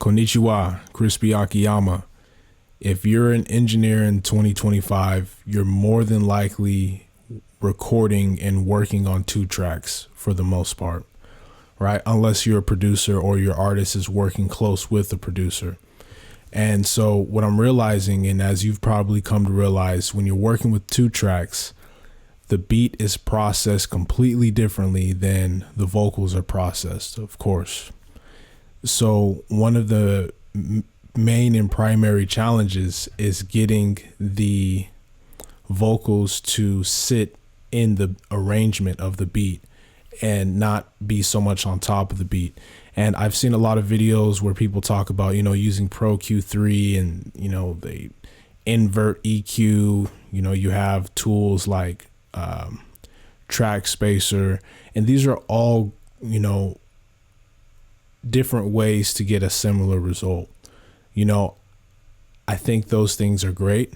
Konnichiwa, Crispy Akiyama. If you're an engineer in 2025, you're more than likely recording and working on 2 tracks for the most part, right? Unless you're a producer or your artist is working close with the producer. And so what I'm realizing, and as you've probably come to realize, when you're working with 2 tracks, the beat is processed completely differently than the vocals are processed, of course. So one of the main and primary challenges is getting the vocals to sit in the arrangement of the beat and not be so much on top of the beat. And I've seen a lot of videos where people talk about, using Pro Q3 and, they invert EQ, you have tools like Track Spacer, and these are all, different ways to get a similar result. I think those things are great.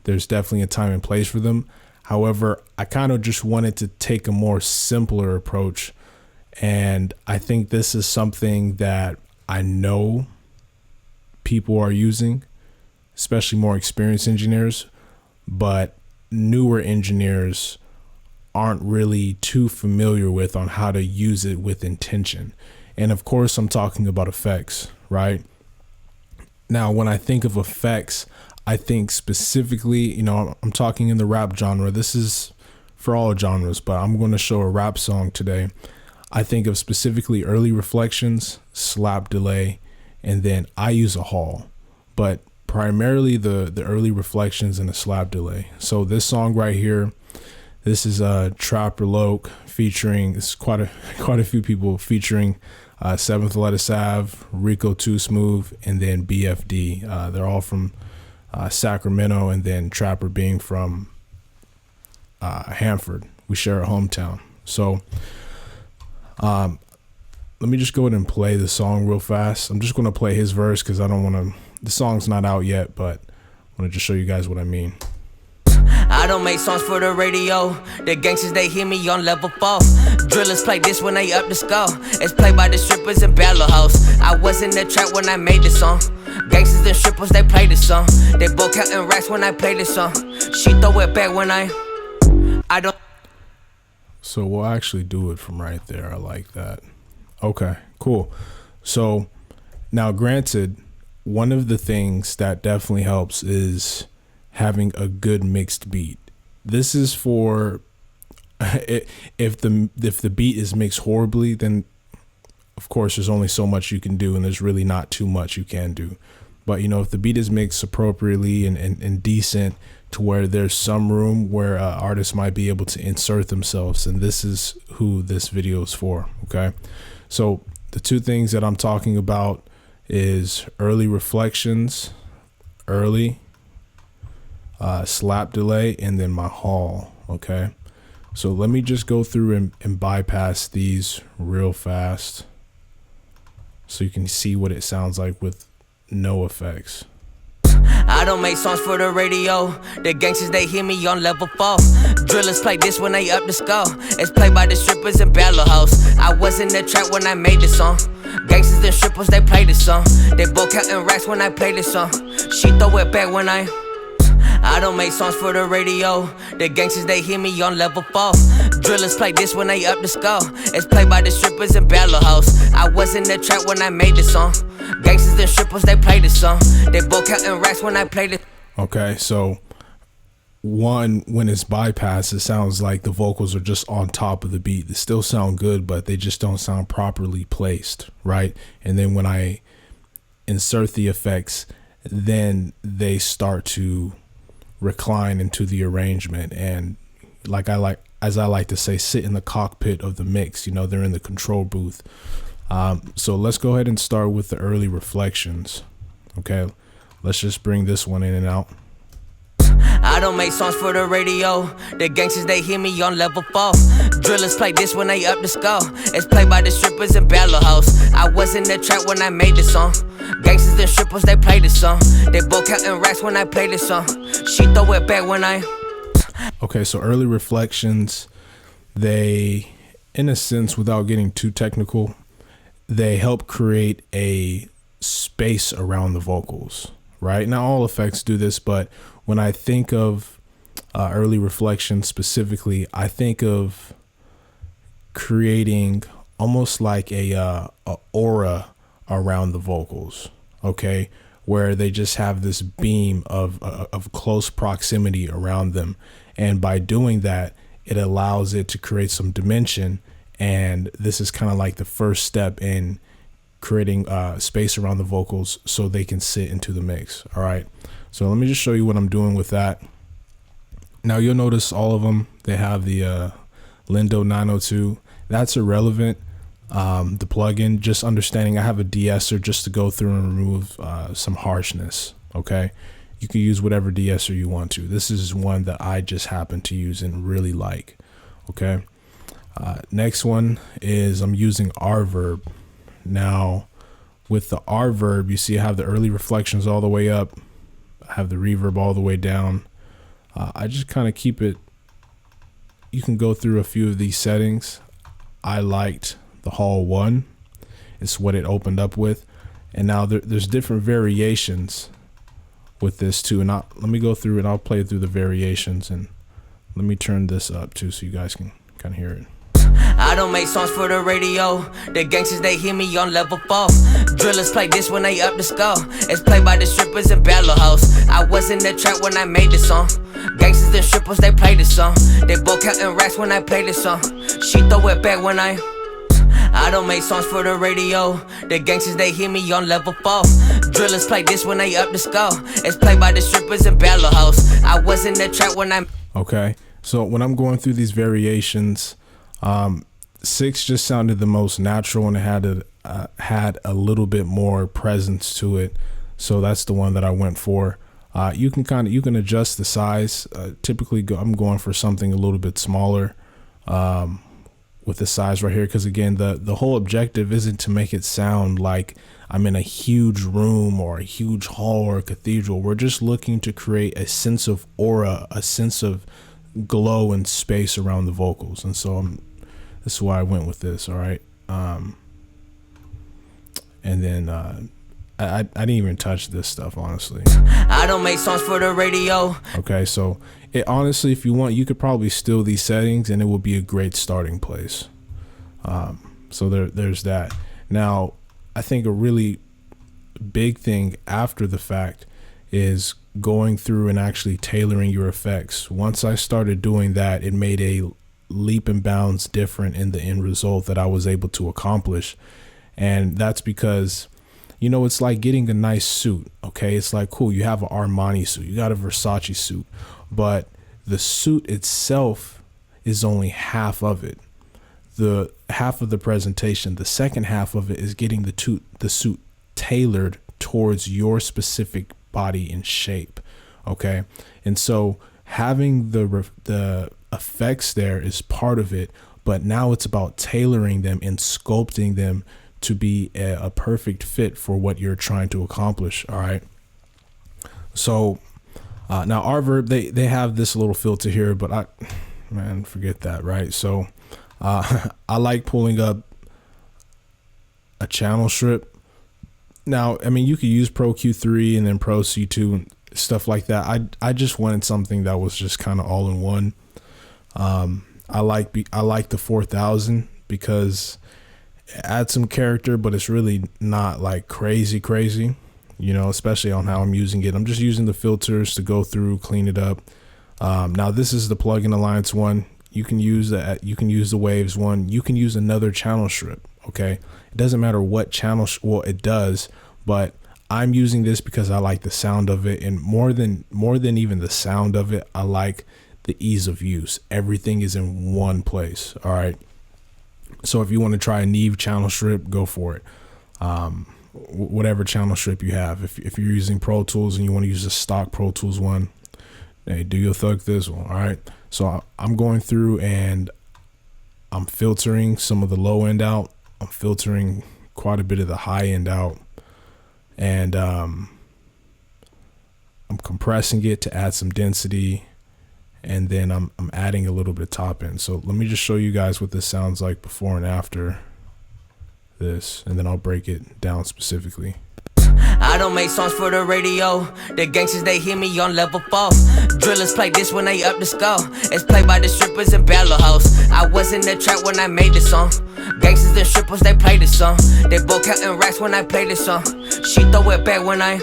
There's definitely a time and place for them. However, I kind of just wanted to take a more simpler approach. And I think this is something that I know people are using, especially more experienced engineers, but newer engineers aren't really too familiar with on how to use it with intention. And of course, I'm talking about effects, right? Now, when I think of effects, I think specifically, I'm talking in the rap genre. This is for all genres, but I'm going to show a rap song today. I think of specifically early reflections, slap delay, and then I use a hall, but primarily the early reflections and the slap delay. So this song right here, this is Trapper Loke featuring, it's quite a few people featuring 7th Lettuce Ave, Rico Too Smooth, and then BFD. They're all from Sacramento, and then Trapper being from Hanford. We share a hometown. So let me just go ahead and play the song real fast. I'm just going to play his verse because I don't want to, the song's not out yet, but I want to just show you guys what I mean. I don't make songs for the radio. The gangsters, they hear me on level 4. Drillers play this when they up the score. It's played by the strippers and battle hoes. I was in the trap when I made this song. Gangsters and strippers, they play this song. They both counting racks when I play this song. She throw it back when I don't. So we'll actually do it from right there. I like that. Okay, cool. So now granted, one of the things that definitely helps is having a good mixed beat. This is for if the beat is mixed horribly, then of course there's only so much you can do, and there's really not too much you can do. But if the beat is mixed appropriately and decent to where there's some room where artists might be able to insert themselves, and this is who this video is for. Okay, so the 2 things that I'm talking about is early reflections, slap delay, and then my hall. Okay, so let me just go through and bypass these real fast so you can see what it sounds like with no effects. I don't make songs for the radio. The gangsters, they hear me on level 4. Drillers play this when they up the score. It's played by the strippers and battle hoes. I was in the trap when I made this song. Gangsters and strippers, they play this song. They both counting racks when I play this song. She throw it back when I don't make songs for the radio. The gangsters, they hear me on level 4. Drillers play this when they up the score. It's played by the strippers and battle hoes. I was in the trap when I made this song. Gangsters and strippers, they play this song. They both counting racks when I play this. Okay, so when it's bypassed, it sounds like the vocals are just on top of the beat. They still sound good, but they just don't sound properly placed, right? And then when I insert the effects, then they start to recline into the arrangement, and as I like to say, sit in the cockpit of the mix. They're in the control booth. So let's go ahead and start with the early reflections. Okay, let's just bring this one in and out. I don't make songs for the radio. The gangsters, they hear me on level 4. Drillers play this when they up the score. It's played by the strippers and battle hoes. I was in the trap when I made this song. Gangsters and strippers, they play this song. They both counting racks when I play this song. She throw it back when I. Okay, so early reflections, they, in a sense, without getting too technical, they help create a space around the vocals, right? Now all effects do this, but when I think of early reflection specifically, I think of creating almost like a aura around the vocals, okay, where they just have this beam of close proximity around them, and by doing that, it allows it to create some dimension. And this is kind of like the first step in creating space around the vocals so they can sit into the mix. All right, so let me just show you what I'm doing with that. Now you'll notice all of them, they have the Lindo 902. That's irrelevant. The plugin, just understanding I have a de-esser just to go through and remove some harshness. Okay, you can use whatever de-esser you want to. This is one that I just happen to use and really like. Okay, next one is I'm using reverb. Now with the reverb, you see I have the early reflections all the way up, I have the reverb all the way down. I just kind of keep it, you can go through a few of these settings. I liked the Hall 1, it's what it opened up with, and now there's different variations with this too, and let me go through and I'll play through the variations, and let me turn this up too so you guys can kind of hear it. I don't make songs for the radio. The gangsters, they hear me on level 4. Drillers play this when they up the score. It's played by the strippers and battle hoes. I was in the trap when I made this song. Gangsters and strippers, they play this song. They both counting racks when I play this song. She throw it back when I don't make songs for the radio. The gangsters, they hear me on level 4. Drillers play this when they up the score. It's played by the strippers and battle hoes. I was in the trap when I... Okay, so when I'm going through these variations, 6 just sounded the most natural, and it had a little bit more presence to it, so that's the one that I went for. You can adjust the size. Typically I'm going for something a little bit smaller with the size right here, because again, the whole objective isn't to make it sound like I'm in a huge room or a huge hall or a cathedral. We're just looking to create a sense of aura, a sense of glow and space around the vocals, and so this is why I went with this. All right, and then I didn't even touch this stuff, honestly. I don't make songs for the radio. Okay, so it honestly, if you want, you could probably steal these settings and it will be a great starting place. So there's that. Now I think a really big thing after the fact is going through and actually tailoring your effects. Once I started doing that, it made a leap and bounds different in the end result that I was able to accomplish. And that's because, you know, it's like getting a nice suit. Okay, it's like, cool, you have an Armani suit, you got a Versace suit, but the suit itself is only half of it. The half of the presentation, the second half of it is getting the suit tailored towards your specific body and shape. Okay, and so having the effects there is part of it, but now it's about tailoring them and sculpting them to be a perfect fit for what you're trying to accomplish. All right, so now reverb, they have this little filter here, but forget that, right? So I like pulling up a channel strip. Now, I mean, you could use Pro Q3 and then Pro C2 and stuff like that. I just wanted something that was just kind of all in one. I like the 4000 because it adds some character, but it's really not like crazy, you know, especially on how I'm using it. I'm just using the filters to go through, clean it up. Now this is the Plugin Alliance one. You can use that. You can use the Waves one. You can use another channel strip. Okay, it doesn't matter what channel. Well, it does, but I'm using this because I like the sound of it, and more than even the sound of it, I like the ease of use. Everything is in one place. All right. So if you want to try a Neve channel strip, go for it. Whatever channel strip you have. If you're using Pro Tools and you want to use a stock Pro Tools one, hey, do your thug this one. All right. So I'm going through and I'm filtering some of the low end out. I'm filtering quite a bit of the high end out, and I'm compressing it to add some density, and then I'm adding a little bit of top end. So let me just show you guys what this sounds like before and after this, and then I'll break it down specifically. I don't make songs for the radio. The gangsters, they hear me on level 4. Drillers play this when they up the score. It's played by the strippers in Battle House. I was in the trap when I made this song. Gangsters and strippers, they play this song. They both counting racks when I play this song. She throw it back when I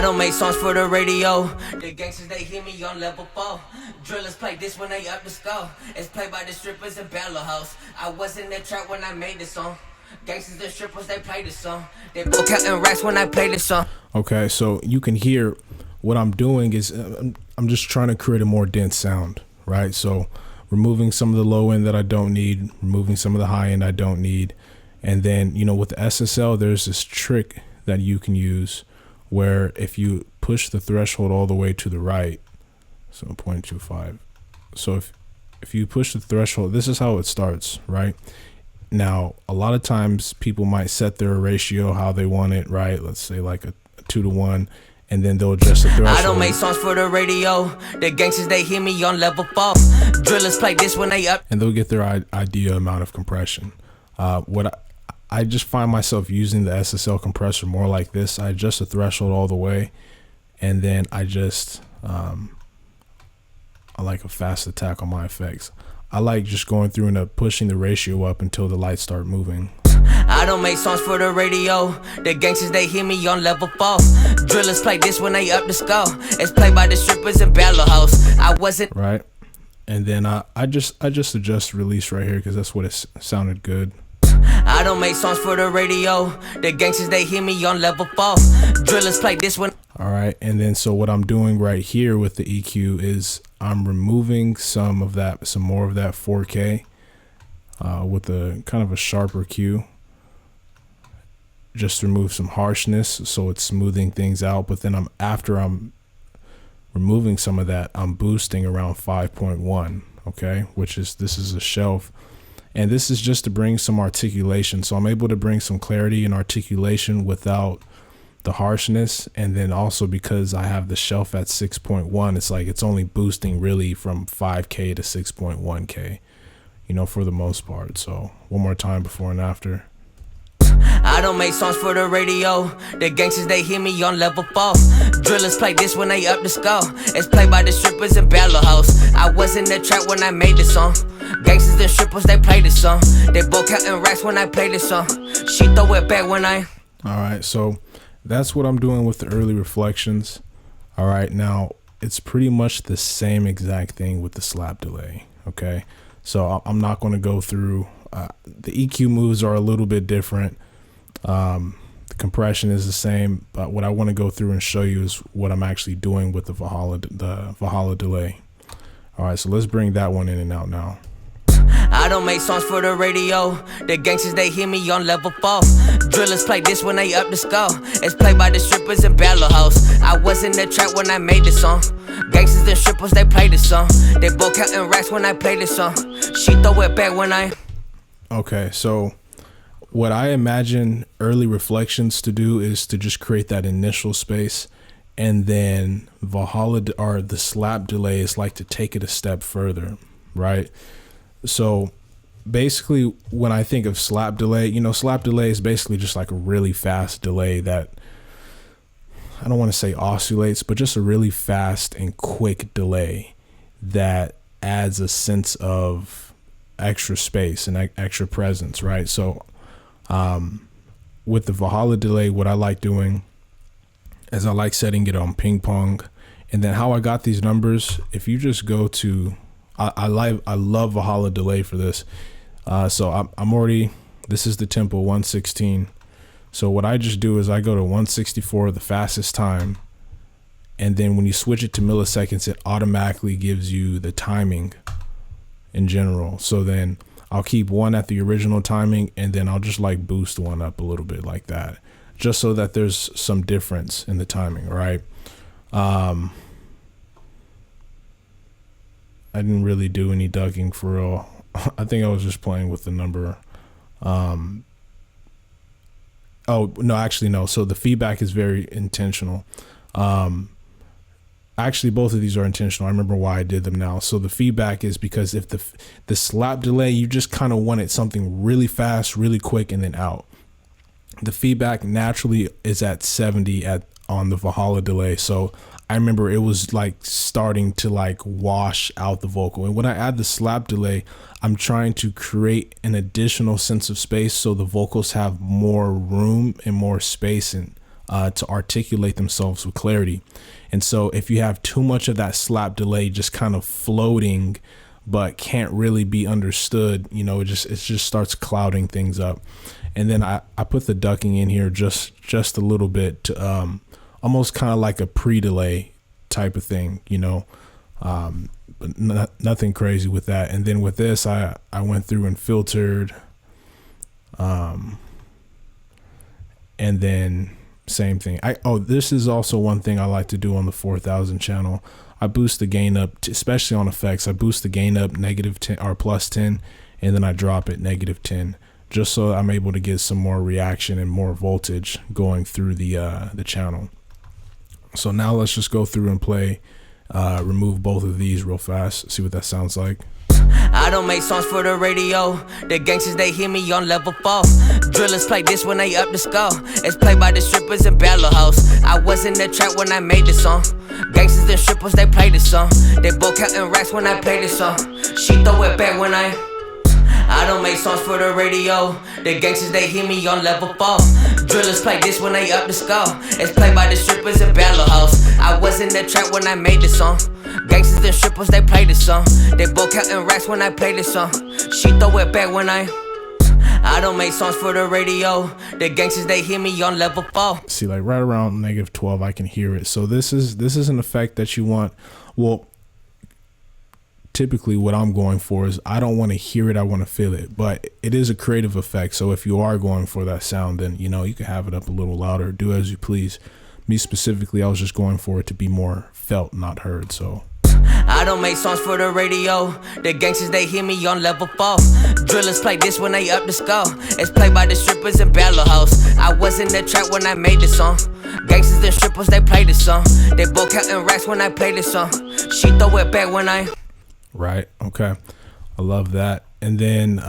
don't make songs for the radio. The gangsters, they hear me on level 4. Drillers play this when they up the score. It's played by the strippers in Battle House. I was in the trap when I made this song. Gangsters and strippers, they play this song. They both counting racks when I play this song. Okay, so you can hear what I'm doing is I'm just trying to create a more dense sound, right? So removing some of the low end that I don't need, removing some of the high end I don't need. And then, with the SSL, there's this trick that you can use where if you push the threshold all the way to the right, so 0.25. So if you push the threshold, this is how it starts, right? Now, a lot of times people might set their ratio how they want it, right? Let's say like a 2-to-1, and then they'll adjust the threshold. I don't make songs for the radio. The gangsters, they hear me on level 4. Drillers play this when they up. And they'll get their idea amount of compression. I just find myself using the SSL compressor more like this. I adjust the threshold all the way, and then I just I like a fast attack on my effects. I like just going through and pushing the ratio up until the lights start moving. I don't make songs for the radio. The gangsters, they hear me on level 4. Drillers play this when they up the score. It's played by the strippers in Battle House. I wasn't right, and then I just adjust release right here because that's what it sounded good. I don't make songs for the radio. The gangsters, they hear me on level 4. Drillers play this one. All right, and then so what I'm doing right here with the EQ is I'm removing some more of that 4K with a kind of a sharper Q. Just remove some harshness, so it's smoothing things out. But then after I'm removing some of that, I'm boosting around 5.1. Okay, this is a shelf. And this is just to bring some articulation. So I'm able to bring some clarity and articulation without the harshness. And then also because I have the shelf at 6.1, it's like it's only boosting really from 5K to 6.1K, for the most part. So one more time before and after. I don't make songs for the radio. The gangsters, they hear me on level 4. Drillers play this when they up the score. It's played by the strippers in Battle House. I was in the trap when I made this song. Gangsters and strippers, they play this song. They both counting racks when I play this song. She throw it back when I. All right, so that's what I'm doing with the early reflections. All right, now it's pretty much the same exact thing with the slap delay. Okay, so I'm not going to go through. The EQ moves are a little bit different. The compression is the same, but what I want to go through and show you is what I'm actually doing with the Valhalla delay. All right, so let's bring that one in and out now. I don't make songs for the radio. The gangsters, they hear me on level 4. Drillers play this when they up the score. It's played by the strippers in Battle House. I was in the trap when I made this song. Gangsters and strippers, they play this song. They both counting racks when I play this song. She throw it back when I. Okay, so what I imagine early reflections to do is to just create that initial space, and then Valhalla or the slap delay is like to take it a step further, right? So basically when I think of slap delay, slap delay is basically just like a really fast delay that I don't want to say oscillates, but just a really fast and quick delay that adds a sense of extra space and extra presence, right? So with the Valhalla delay, what I like doing is I like setting it on ping pong. And then how I got these numbers, if you just go to, I love Valhalla delay for this. So I'm already, this is the tempo 116. So what I just do is I go to 164, the fastest time. And then when you switch it to milliseconds, it automatically gives you the timing in general. So then I'll keep one at the original timing, and then I'll just like boost one up a little bit like that, just so that there's some difference in the timing, right? I didn't really do any ducking for real. I think I was just playing with the number. Oh, no, actually, no. So the feedback is very intentional. Actually, both of these are intentional. I remember why I did them now. So the feedback is because if the slap delay, you just kind of wanted something really fast, really quick, and then out. the feedback naturally is at 70 on the Valhalla delay. So I remember it was like starting to like wash out the vocal. And when I add the slap delay, I'm trying to create an additional sense of space so the vocals have more room and more space and to articulate themselves with clarity. And so if you have too much of that slap delay just kind of floating but can't really be understood, you know, it just starts clouding things up. And then I put the ducking in here just a little bit to almost kind of like a pre-delay type of thing, you know, but nothing crazy with that. And then with this, I went through and filtered, and then same thing. This is also one thing I like to do on the 4000 channel. I boost the gain up, especially on effects. I boost the gain up -10 or +10, and then I drop it -10, just so I'm able to get some more reaction and more voltage going through the channel. So now let's just go through and play, remove both of these real fast, see what that sounds like. I don't make songs for the radio. The gangsters, they hear me on level 4. Drillers play this when they up the score. It's played by the strippers in Battle House. I was in the trap when I made this song. Gangsters and strippers, they play this song. They both counting racks when I play this song. She throw it back when I don't make songs for the radio. The gangsters, they hear me on level 4. Drillers play this when they up the score. It's played by the strippers in Battle House. I was in the trap when I made this song. Gangsters and strippers, they play this song. They both counting racks when I play this song. She throw it back when I don't make songs for the radio. The gangsters, they hear me on level 4. See, like right around -12, I can hear it. So this is an effect that you want. Well, typically what I'm going for is I don't want to hear it, I want to feel it. But it is a creative effect, so if you are going for that sound, then you know you can have it up a little louder, do as you please. Me specifically, I was just going for it to be more felt, not heard. So I don't make songs for the radio. The gangsters, they hear me on level 4. Drillers play this when they up the score. It's played by the strippers in Battle House. I was in the trap when I made this song. Gangsters and strippers, they play this song. They both counting racks when I play this song. She throw it back when Right. Okay. I love that. And then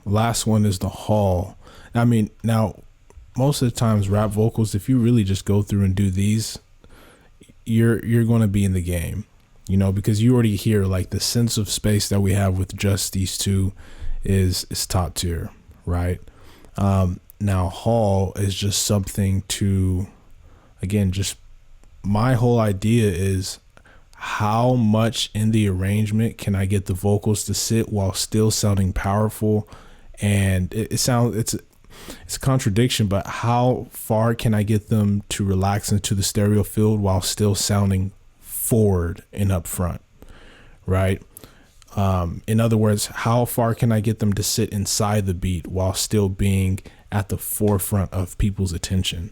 last one is the haul. I mean, now most of the times rap vocals, if you really just go through and do these, you're going to be in the game, you know, because you already hear like the sense of space that we have with just these two is top tier, right? Now haul is just something to, again, just my whole idea is how much in the arrangement can I get the vocals to sit while still sounding powerful? And it's a contradiction, but how far can I get them to relax into the stereo field while still sounding forward and up front, right? In other words, how far can I get them to sit inside the beat while still being at the forefront of people's attention,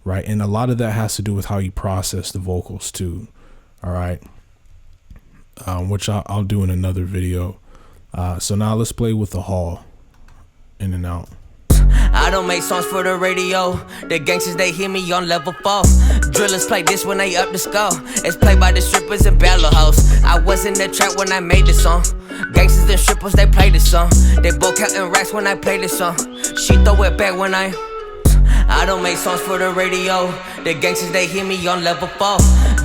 right? And a lot of that has to do with how you process the vocals too. All right. Which I'll do in another video. So now let's play with the haul, in and out. I don't make songs for the radio. The gangsters, they hear me on level 4. Drillers play this when they up the score. It's played by the strippers in Battle House. I was in the trap when I made this song. Gangsters and strippers, they play this song. They both counting racks when I play this song. She throw it back when I don't make songs for the radio. The gangsters, they hear me on level 4.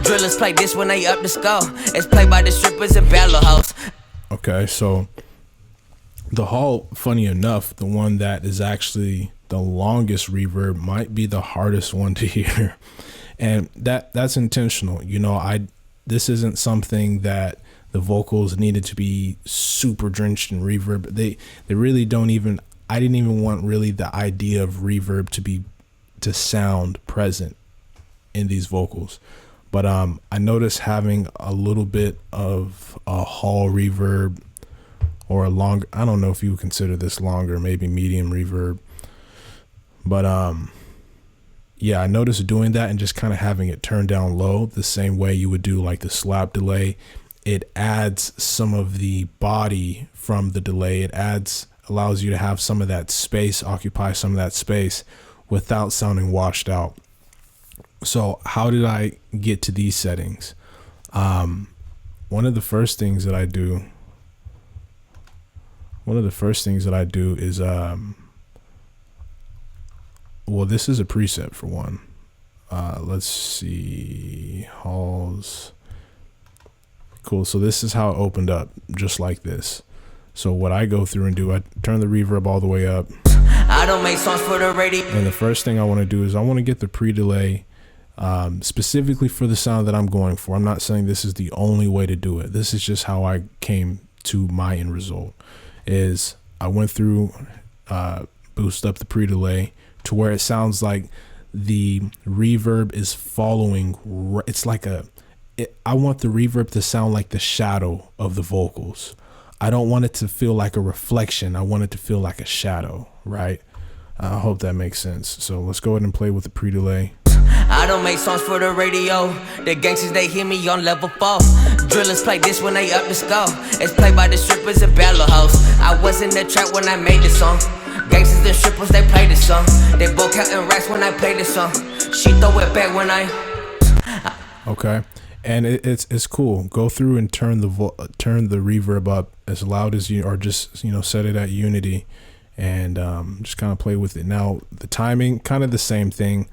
Drillers play this when they up the score. It's played by the strippers in Battle House. Okay, so the haul, funny enough, the one that is actually the longest reverb might be the hardest one to hear. And that's intentional. You know, this isn't something that the vocals needed to be super drenched in reverb. They really don't even, I didn't even want really the idea of reverb to sound present in these vocals. But I noticed having a little bit of a hall reverb or a longer, I don't know if you would consider this longer, maybe medium reverb. But yeah, I noticed doing that and just kind of having it turned down low the same way you would do like the slap delay. It adds some of the body from the delay. It allows you to have some of that space, occupy some of that space without sounding washed out. So how did I get to these settings? One of the first things that I do is well, this is a preset for one. Let's see, halls. Cool. So this is how it opened up, just like this. So what I go through and do, I turn the reverb all the way up. I don't make songs for the radio. And the first thing I want to do is I want to get the pre-delay specifically for the sound that I'm going for. I'm not saying this is the only way to do it. This is just how I came to my end result. Is I went through, boost up the pre-delay to where it sounds like the reverb is following. It's like I want the reverb to sound like the shadow of the vocals. I don't want it to feel like a reflection. I want it to feel like a shadow, right? I hope that makes sense. So let's go ahead and play with the pre-delay. I don't make songs for the radio. The gangsters, they hear me on level 4. Drillers play this when they up the score. It's played by the strippers and battle hoes. I was in the trap when I made this song. Gangsters, the strippers, they play this song. They both counting racks when I play this song. She throw it back when I... Okay. And it's cool. Go through and turn the reverb up as loud as you, or just set it at unity, and just kind of play with it. Now the timing, kind of the same thing.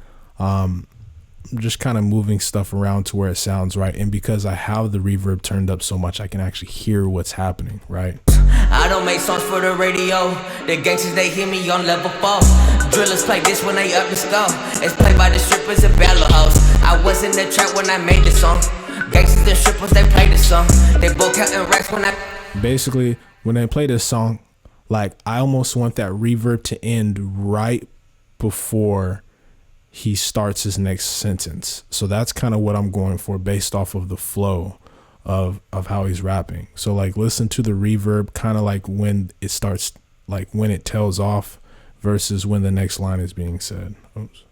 Just kind of moving stuff around to where it sounds right. And because I have the reverb turned up so much, I can actually hear what's happening, right? I don't make songs for the radio. The gangsters, they hear me on level 4. Drillers play this when they up the score. It's played by the strippers and battle hoes. I was in the trap when I made this song. Gangsters, the strippers, they play this song. They both counting racks when I... Basically, when they play this song, like, I almost want that reverb to end right before he starts his next sentence. So that's kind of what I'm going for based off of the flow of how he's rapping. So like, listen to the reverb kind of like when it starts, like when it tails off versus when the next line is being said. Oops.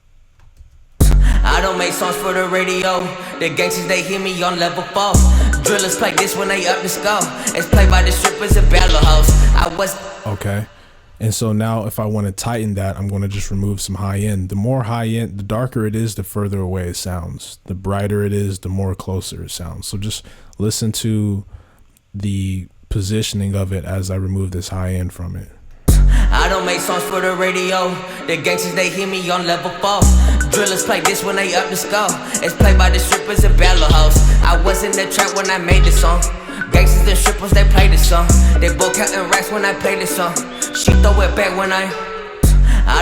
I don't make songs for the radio. The gangsters, they hear me on level 4. Drillers play this when they up the score. It's played by the strippers and battle hoes. I was... Okay. And so now if I want to tighten that, I'm going to just remove some high end. The more high end, the darker it is, the further away it sounds. The brighter it is, the more closer it sounds. So just listen to the positioning of it as I remove this high end from it. I don't make songs for the radio. The gangsters, they hear me on level 4. Drillers play this when they up the score. It's played by the strippers and battle hoes. I was in the trap when I made this song. Gangsters, the strippers, they play this song. They both counting racks when I play this song. She throw it back when I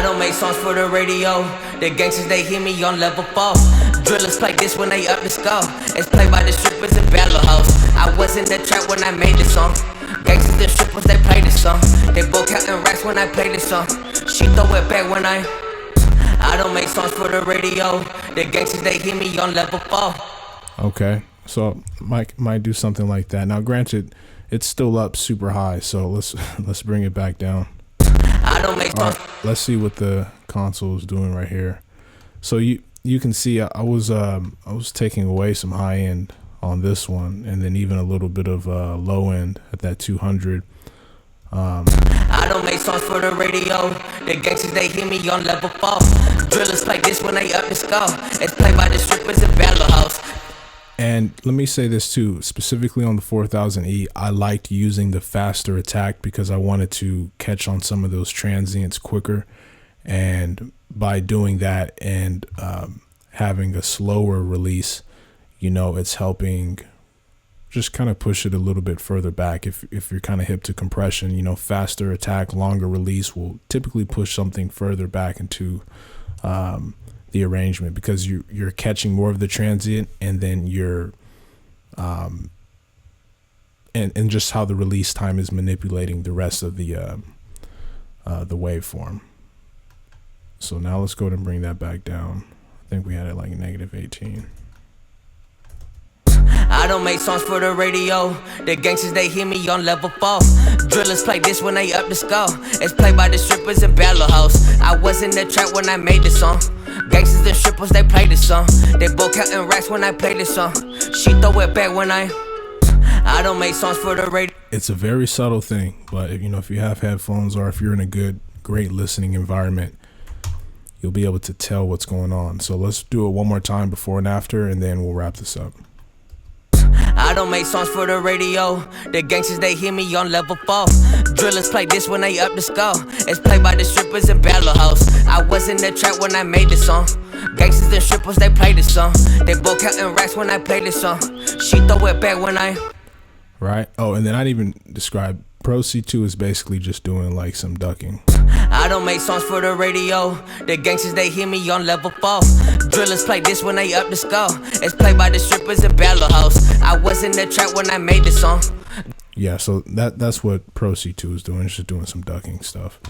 don't make songs for the radio. The gangsters, they hear me on level 4. Drillers play this when they up the score. It's played by the strippers and battle hoes. I was in the trap when I made this song. Gangsters, the strippers, they play this song. They both counting racks when I play this song. She throw it back when I don't make songs for the radio. The gangsters, they hear me on level 4. Okay. So might do something like that. Now, granted, it's still up super high, so let's bring it back down. I don't make songs. Right, let's see what the console is doing right here. So you can see I was taking away some high end on this one, and then even a little bit of low end at that 200. I don't make songs for the radio. The gangsters, they hear me on level 4. Drillers play this when they up the score. It's played by the strippers and battle hoes. And let me say this too, specifically on the 4000E, I liked using the faster attack because I wanted to catch on some of those transients quicker. And by doing that and having a slower release, it's helping just kind of push it a little bit further back. If you're kind of hip to compression, faster attack, longer release will typically push something further back into the arrangement because you're catching more of the transient, and then you're and just how the release time is manipulating the rest of the waveform. So now let's go ahead and bring that back down. I think we had it like -18. I don't make songs for the radio. The gangsters, they hear me on level 4. Drillers play this when they up the score. It's played by the strippers and battle hoes. I was in the trap when I made this song. Gangsters, the strippers, they play this song. They both counting racks when I play this song. She throw it back when I don't make songs for the radio. It's a very subtle thing, but if you have headphones or if you're in a great listening environment, you'll be able to tell what's going on. So let's do it one more time before and after, and then we'll wrap this up. I don't make songs for the radio. The gangsters, they hear me on level 4. Drillers play this when they up the score. It's played by the strippers and battle hoes. I was in the trap when I made this song. Gangsters and strippers, they play this song. They both counting racks when I play this song. She throw it back when I... Right? Oh, and then I'd even describe Pro C2 is basically just doing like some ducking. I don't make songs for the radio. The gangsters, they hear me on level 4. Drillers play this when they up the score. It's played by the strippers and battle hoes. I was in the trap when I made this song. Yeah, so that's what Pro C2 is doing. It's just doing some ducking stuff.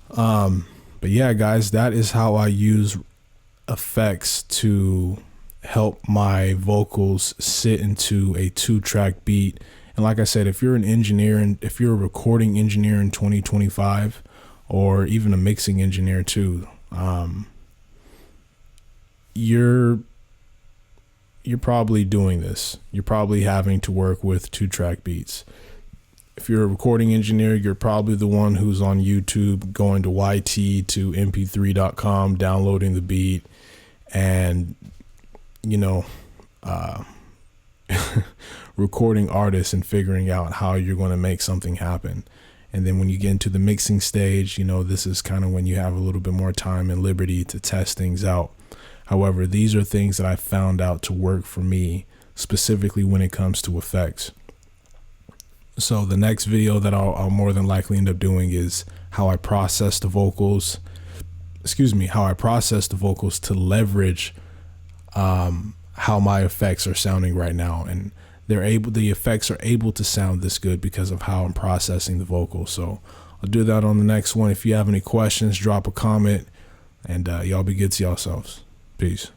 But yeah, guys, that is how I use effects to help my vocals sit into a 2-track beat. And like I said, if you're an engineer and if you're a recording engineer in 2025, or even a mixing engineer too, you're probably doing this. You're probably having to work with 2-track beats. If you're a recording engineer, you're probably the one who's on YouTube going to YT to mp3.com, downloading the beat, and recording artists and figuring out how you're going to make something happen. And then when you get into the mixing stage, this is kind of when you have a little bit more time and liberty to test things out. However, these are things that I found out to work for me, specifically when it comes to effects. So the next video that I'll more than likely end up doing is how I process the vocals. How I process the vocals to leverage how my effects are sounding right now, and the effects are able to sound this good because of how I'm processing the vocals. So I'll do that on the next one. If you have any questions, drop a comment, and y'all be good to yourselves. Peace.